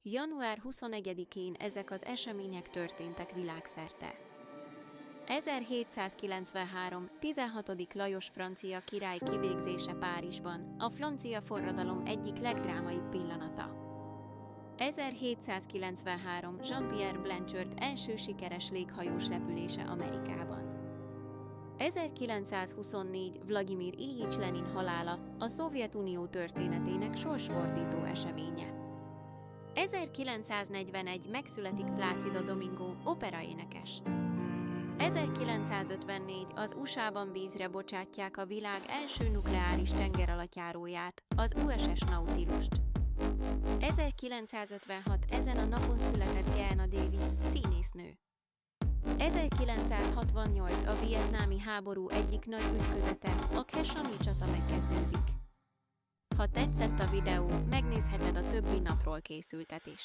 Január 21-én ezek az események történtek világszerte. 1793. 16. Lajos francia király kivégzése Párizsban, a francia forradalom egyik legdrámaibb pillanata. 1793. Jean-Pierre Blanchard első sikeres léghajós repülése Amerikában. 1924. Vladimir Iljics Lenin halála, a Szovjetunió történetének sorsfordító eseménye. 1941. megszületik Plácido Domingo, operaénekes. 1954. az USA-ban vízre bocsátják a világ első nukleáris tengeralattjáróját, az USS Nautilust. 1956. ezen a napon született Geena Davis, színésznő. 1968. a vietnámi háború egyik nagy ütközete, a Kashani csata megkezdődik. Ha tetszett a videó, megnézheted a többi napról készültet is.